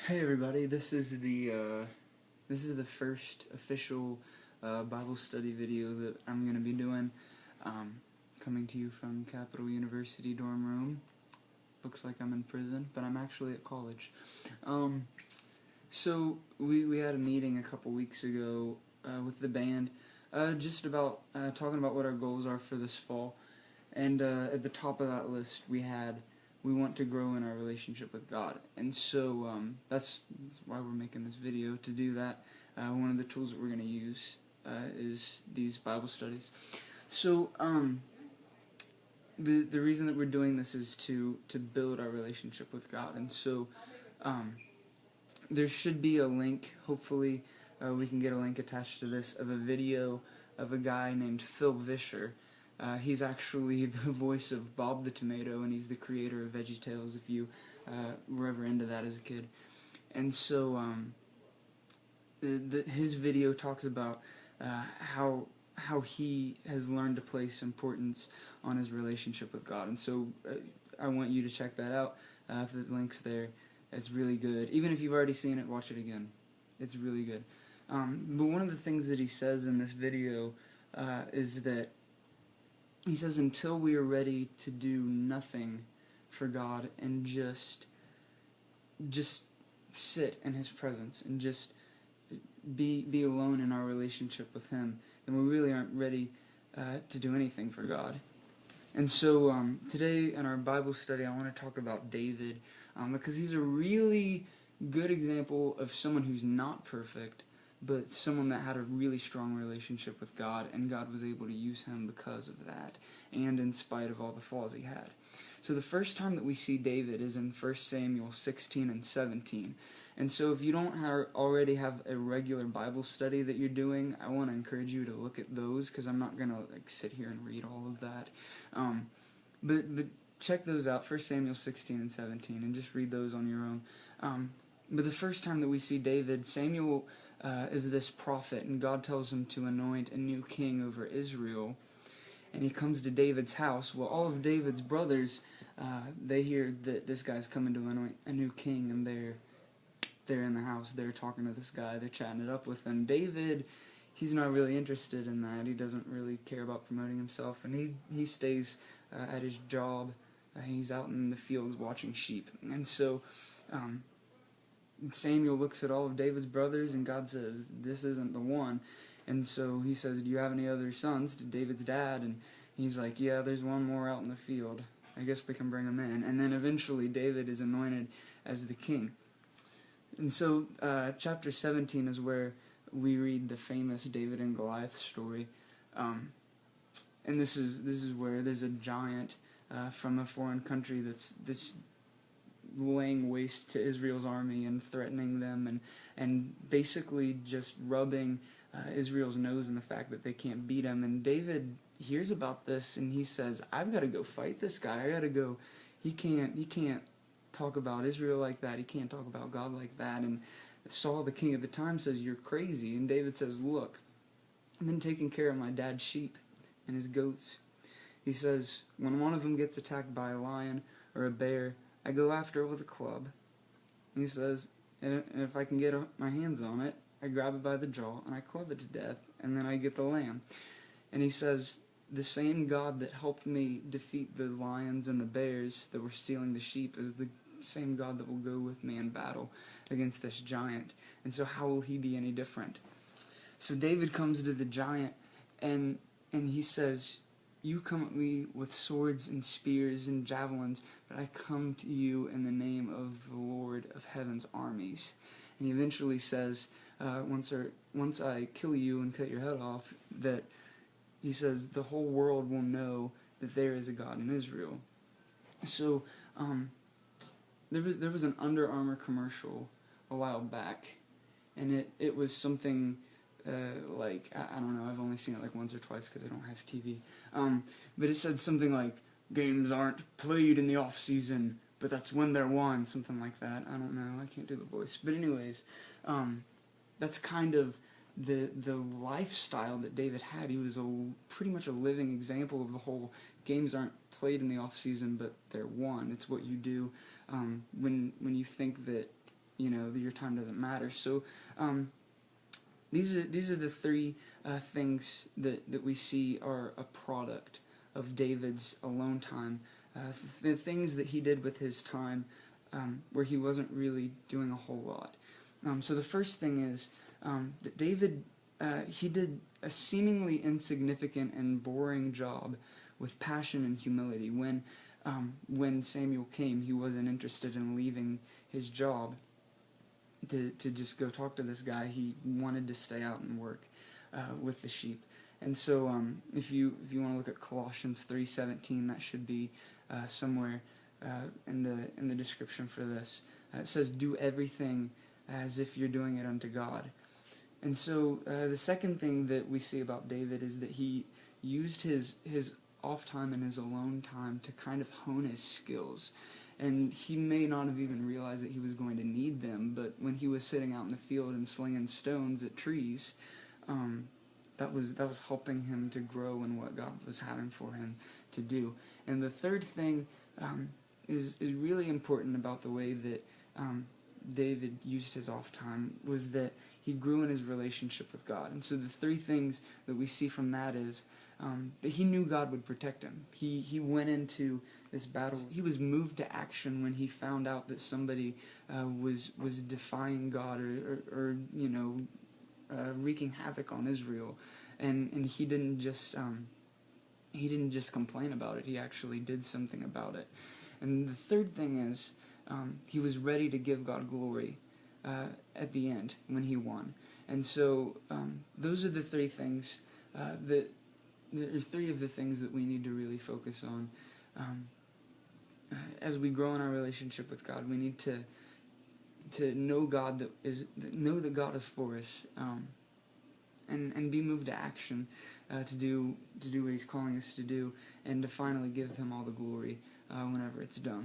Hey everybody, this is the first official Bible study video that I'm going to be doing, coming to you from Capital University dorm room. Looks like I'm in prison, but I'm actually at college. So we had a meeting a couple weeks ago with the band, just about talking about what our goals are for this fall, and at the top of that list we want to grow in our relationship with God. And so that's why we're making this video, to do that. One of the tools that we're going to use is these Bible studies. So the reason that we're doing this is to build our relationship with God. And so there should be a link, hopefully we can get a link attached to this, of a video of a guy named Phil Vischer. He's actually the voice of Bob the Tomato, and he's the creator of VeggieTales, if you were ever into that as a kid. And so his video talks about how he has learned to place importance on his relationship with God. And so I want you to check that out. If the link's there, it's really good. Even if you've already seen it, watch it again. It's really good. But one of the things that he says in this video is that he says, until we are ready to do nothing for God and just sit in His presence and just be alone in our relationship with Him, then we really aren't ready to do anything for God. And so today in our Bible study, I want to talk about David, because he's a really good example of someone who's not perfect, but someone that had a really strong relationship with God, and God was able to use him because of that, and in spite of all the flaws he had. So the first time that we see David is in 1 Samuel 16 and 17. And so if you don't already have a regular Bible study that you're doing, I want to encourage you to look at those, because I'm not going to sit here and read all of that. But check those out, 1 Samuel 16 and 17, and just read those on your own. But the first time that we see David, Samuel is this prophet, and God tells him to anoint a new king over Israel. And he comes to David's house. Well, all of David's brothers, they hear that this guy's coming to anoint a new king, and they're in the house. They're talking to this guy. They're chatting it up with him. David, he's not really interested in that. He doesn't really care about promoting himself, and he stays at his job. He's out in the fields watching sheep. And so Samuel looks at all of David's brothers, and God says, this isn't the one. And so he says, do you have any other sons, to David's dad? And he's like, yeah, there's one more out in the field. I guess we can bring him in. And then eventually David is anointed as the king. And so chapter 17 is where we read the famous David and Goliath story. And this is where there's a giant from a foreign country that's laying waste to Israel's army and threatening them, and basically just rubbing Israel's nose in the fact that they can't beat him. And David hears about this, and he says, I've got to go fight this guy. I got to go. He can't talk about Israel like that. He can't talk about God like that. And Saul, the king at the time, says, you're crazy. And David says, look, I've been taking care of my dad's sheep and his goats. He says, when one of them gets attacked by a lion or a bear, I go after it with a club. He says, and if I can get my hands on it, I grab it by the jaw and I club it to death, and then I get the lamb. And he says, the same God that helped me defeat the lions and the bears that were stealing the sheep is the same God that will go with me in battle against this giant. And so how will he be any different? So David comes to the giant, and he says, you come at me with swords and spears and javelins, but I come to you in the name of the Lord of heaven's armies. And he eventually says, once I kill you and cut your head off, that he says the whole world will know that there is a God in Israel. So there was an Under Armour commercial a while back, and it was something I don't know, I've only seen it like once or twice because I don't have TV. But it said something like, games aren't played in the off season, but that's when they're won, something like that. I don't know, I can't do the voice. But anyways, that's kind of the lifestyle that David had. He was pretty much a living example of the whole games aren't played in the off season, but they're won. It's what you do when you think that your time doesn't matter. So these are the three things that we see are a product of David's alone time, the things that he did with his time where he wasn't really doing a whole lot. So the first thing is that David, he did a seemingly insignificant and boring job with passion and humility. When Samuel came, he wasn't interested in leaving his job to just go talk to this guy. He wanted to stay out and work with the sheep. And so if you want to look at Colossians 3:17, that should be somewhere in the description for this. It says, "Do everything as if you're doing it unto God." And so the second thing that we see about David is that he used his off time and his alone time to kind of hone his skills. And he may not have even realized that he was going to need them, but when he was sitting out in the field and slinging stones at trees, that was helping him to grow in what God was having for him to do. And the third thing is really important about the way that David used his off time was that he grew in his relationship with God. And so the three things that we see from that is that he knew God would protect him. He went into this battle. He was moved to action when he found out that somebody was defying God or wreaking havoc on Israel, and he didn't just complain about it. He actually did something about it. And the third thing is he was ready to give God glory at the end when he won. And so those are the three things there are three of the things that we need to really focus on as we grow in our relationship with God. We need to know know that God is for us, and be moved to action to do what He's calling us to do, and to finally give Him all the glory whenever it's done.